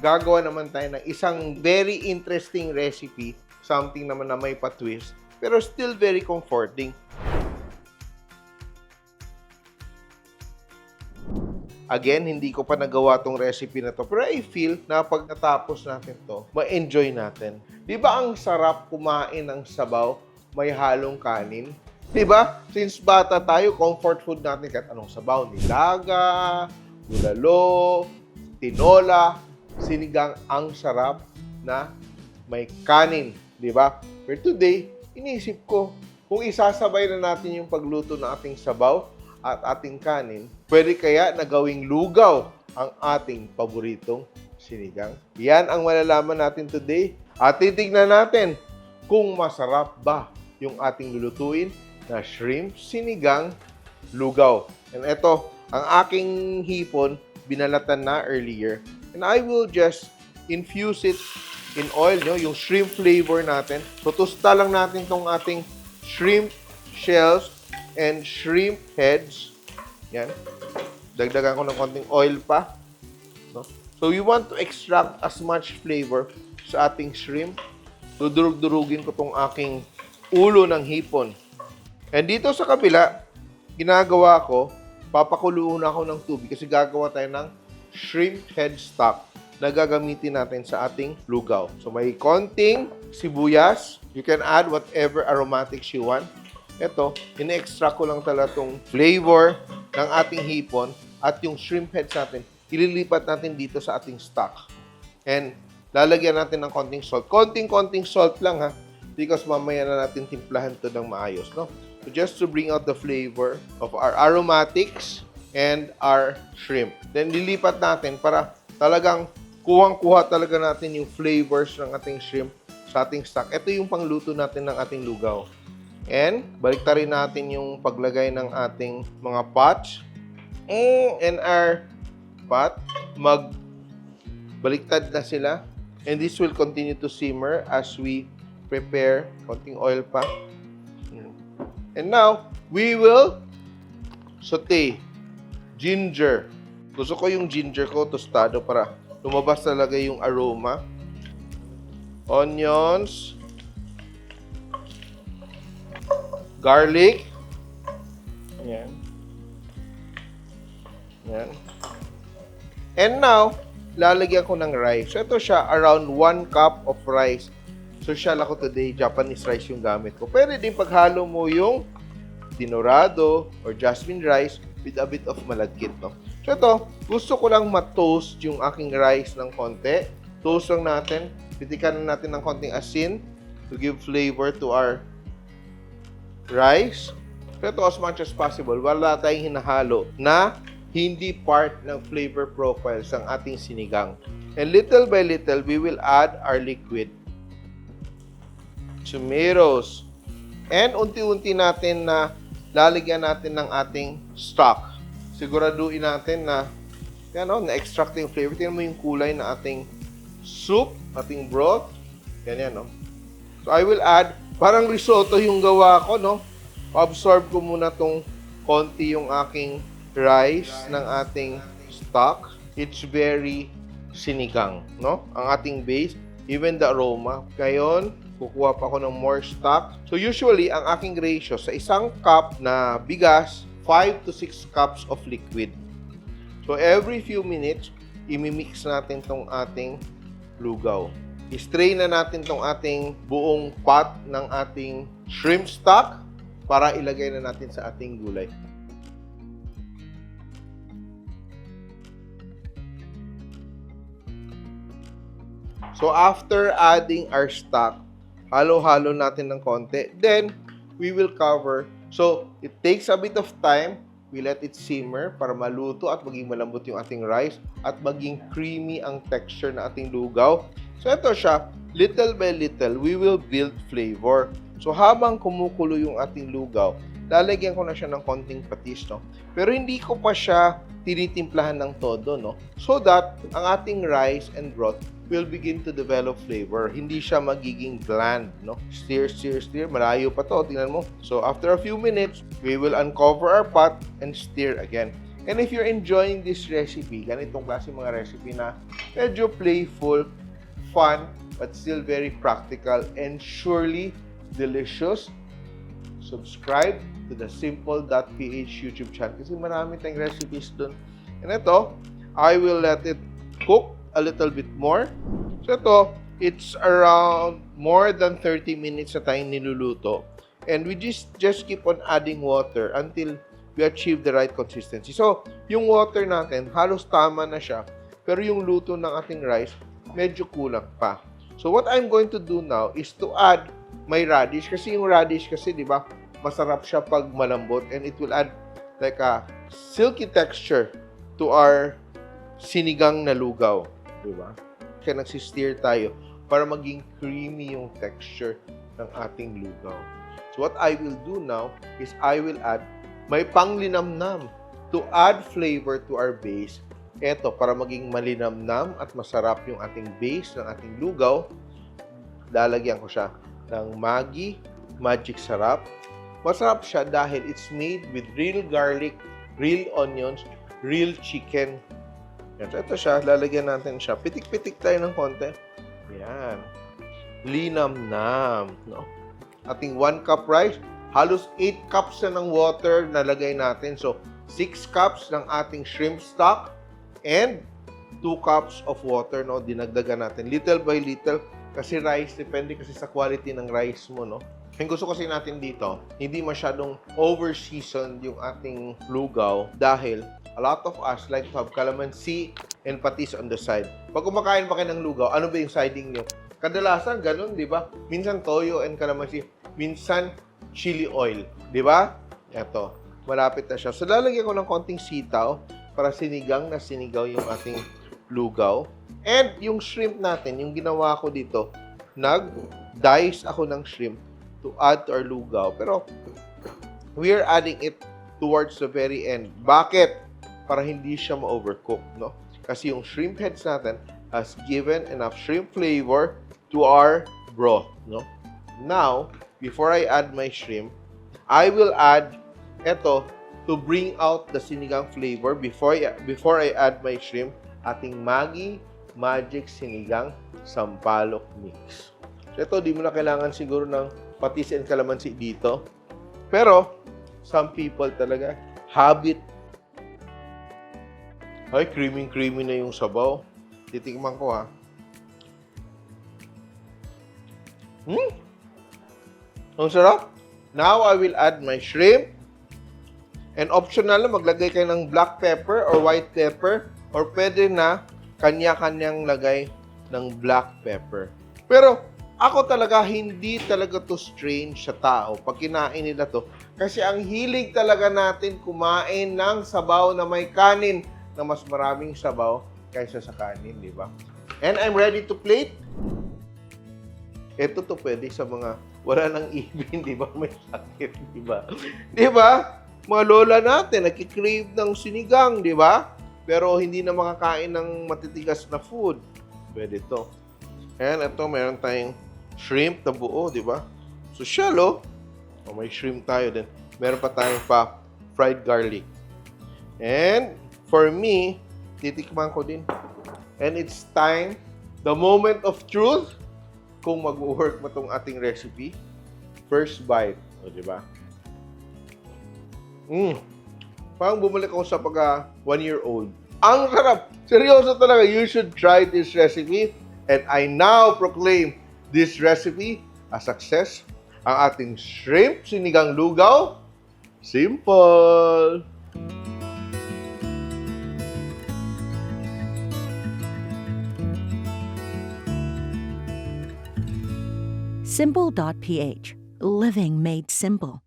gagawa naman tayo ng isang very interesting recipe, something naman na may pa-twist, pero still very comforting. Again, hindi ko pa nagawa tong recipe na to, pero I feel na pag natapos natin to, ma-enjoy natin. Di ba ang sarap kumain ng sabaw, may halong kanin? Di ba? Since bata tayo, comfort food natin kahit anong sabaw, nilaga, bulalo, tinola, sinigang, ang sarap na may kanin. Di ba? Pero today, iniisip ko, kung isasabay na natin yung pagluto ng ating sabaw at ating kanin, pwede kaya na gawing lugaw ang ating paboritong sinigang? Yan ang malalaman natin today. At titignan natin kung masarap ba yung ating lulutuin na shrimp sinigang lugaw. And ito, ang aking hipon, binalatan na earlier. And I will just infuse it in oil, yung shrimp flavor natin. So, tusta lang natin tong ating shrimp shells and shrimp heads. Yan. Dagdagan ko ng konting oil pa. No? So, we want to extract as much flavor sa ating shrimp. Dudurug-durugin ko tong aking ulo ng hipon. And dito sa kabila, ginagawa ko, papakuluan ako ng tubig kasi gagawa tayo ng shrimp head stock na gagamitin natin sa ating lugaw. So, may konting sibuyas. You can add whatever aromatics you want. Ito, ine-extract ko lang talaga itong flavor ng ating hipon at yung shrimp heads natin, ililipat natin dito sa ating stock. And lalagyan natin ng konting salt. Konting salt lang ha, because mamaya na natin timplahan to ng maayos, no? So just to bring out the flavor of our aromatics and our shrimp. Then lilipat natin para talagang kuhang-kuha talaga natin yung flavors ng ating shrimp sa ating stock. Ito yung pangluto natin ng ating lugaw. And baliktarin natin yung paglagay ng ating mga pots. And our pot, magbaliktad na sila. And this will continue to simmer as we prepare. Konting oil pa. And now, we will saute ginger. Gusto ko yung ginger ko tostado para lumabas talaga yung aroma. Onions. Garlic. Ayan. Ayan. And now, lalagyan ko ng rice. So, ito siya, around 1 cup of rice. So, siya ako today, Japanese rice yung gamit ko. Pwede din paghalo mo yung dinorado or jasmine rice with a bit of malagkit, no? So, ito, gusto ko lang ma-toast yung aking rice ng konti. Toast lang natin. Pitikan natin ng konting asin to give flavor to our rice. Pero as much as possible, wala tayong hinahalo na hindi part ng flavor profile ng ating sinigang. And little by little, we will add our liquid. Tomatoes. And unti-unti natin na lalagyan natin ng ating stock. Siguraduhin natin na na-extract yung flavor. Tingnan mo yung kulay na ating soup, ating broth. Ganyan, no? So, I will add, parang risotto yung gawa ko, no? Absorb ko muna tong konti yung aking rice ng ating stock. It's very sinigang, no? Ang ating base, even the aroma. Ngayon, kukuha pa ako ng more stock. So, usually, ang aking ratio sa isang cup na bigas, 5 to 6 cups of liquid. So, every few minutes, imimix natin tong ating lugaw. I-strain na natin tong ating buong pot ng ating shrimp stock para ilagay na natin sa ating gulay. So, after adding our stock, halo-halo natin ng konti. Then, we will cover. So, it takes a bit of time. We let it simmer para maluto at maging malambot yung ating rice at maging creamy ang texture na ating lugaw. So, ito siya. Little by little, we will build flavor. So, habang kumukulo yung ating lugaw, lalagyan ko na siya ng konting patis, no? Pero hindi ko pa siya tinitimplahan ng todo, no? So that ang ating rice and broth will begin to develop flavor. Hindi siya magiging bland, no? Stir, stir, stir. Malayo pa to. Tingnan mo. So, after a few minutes, we will uncover our pot and stir again. And if you're enjoying this recipe, ganitong klase mga recipe na medyo playful, fun, but still very practical and surely delicious, subscribe to the Simple.ph YouTube channel kasi marami tayong recipes dun. And ito, I will let it cook a little bit more. So ito, it's around more than 30 minutes na tayong niluluto. And we just keep on adding water until we achieve the right consistency. So, yung water natin, halos tama na siya. Pero yung luto ng ating rice, medyo kulang pa. So, what I'm going to do now is to add my radish. Kasi yung radish kasi, di ba, masarap siya pag malambot. And it will add like a silky texture to our sinigang na lugaw. Di ba? Kaya nagsisteer tayo para maging creamy yung texture ng ating lugaw. So, what I will do now is I will add may panglinamnam to add flavor to our base. Eto, para maging malinamnam at masarap yung ating base ng ating lugaw, lalagyan ko siya ng Maggi Magic Sarap. Masarap siya dahil it's made with real garlic, real onions, real chicken. Yan. So, ito siya, lalagyan natin siya. Pitik-pitik tayo ng konti. Yan. Linamnam. No? Ating 1 cup rice, halos 8 cups na ng water na lagay natin. So, 6 cups ng ating shrimp stock and 2 cups of water, no? Dinagdagan natin little by little kasi rice, depende kasi sa quality ng rice mo, no? Ang gusto kasi natin dito, hindi masyadong over-seasoned yung ating lugaw dahil a lot of us like to have calamansi and patis on the side. Pag kumakain pa kayo ng lugaw, ano ba yung siding nyo? Kadalasan, ganun, di ba? Minsan toyo and calamansi, minsan chili oil, di ba? Ito, malapit na siya. So, lalagyan ko ng konting sitaw para sinigang na sinigaw yung ating lugaw. And yung shrimp natin, yung ginawa ko dito, nag-dice ako ng shrimp to add to our lugaw. Pero, we are adding it towards the very end. Bakit? Para hindi siya ma-overcook, no? Kasi yung shrimp heads natin has given enough shrimp flavor to our broth, no? Now, before I add my shrimp, I will add ito to bring out the sinigang flavor before I add my shrimp, ating Maggi Magic Sinigang Sampalok Mix. So ito, di mo na kailangan siguro ng patis and calamansi dito. Pero, some people talaga, habit. Ay, creamy na yung sabaw. Titikman ko, ha. Ang sarap. Now, I will add my shrimp. And optional na, maglagay kayo ng black pepper or white pepper. Or pwede na, kanya-kanyang lagay ng black pepper. Pero, ako talaga, hindi talaga to strange sa tao pag kinain nila to. Kasi ang hilig talaga natin kumain ng sabaw na may kanin na mas maraming sabaw kaysa sa kanin, di ba? And I'm ready to plate. Ito to pwede sa mga wala nang ibin, di ba? May sakit, di ba? Di ba? Mga lola natin, nagkikrave ng sinigang, di ba? Pero hindi na makakain ng matitigas na food. Pwede to. And ito, meron tayong shrimp na buo, di ba? So, shallow. O, may shrimp tayo din. Meron pa tayong fried garlic. And, for me, titikman ko din. And it's time, the moment of truth, kung mag-work mo itong ating recipe. First bite. O, di ba? Parang bumalik ako sa pagka 1-year-old. Ang sarap! Seryoso talaga, you should try this recipe. And I now proclaim this recipe a success. Ang ating shrimp sinigang lugaw, simple! Simple.ph. Living made simple.